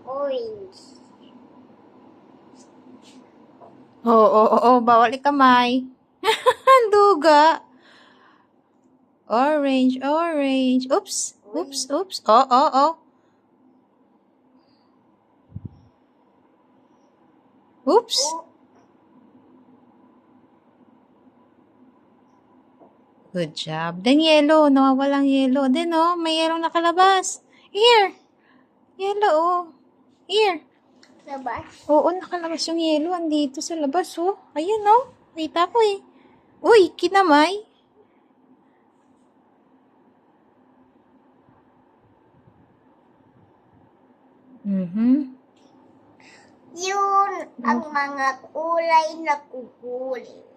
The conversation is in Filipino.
Orange. Oo, bawal ikamay. Ang duga. Orange. Oops. Oh. Oops. Good job. Then yellow. Nawawalang yellow. Then may yellow nakalabas. Here. Yellow, Here. Labas. Oo, nakalabas yung yellow. Andito sa labas, Ayan, Kita ko eh. Uy, kinamay. Yun ang mga kulay na kukunin.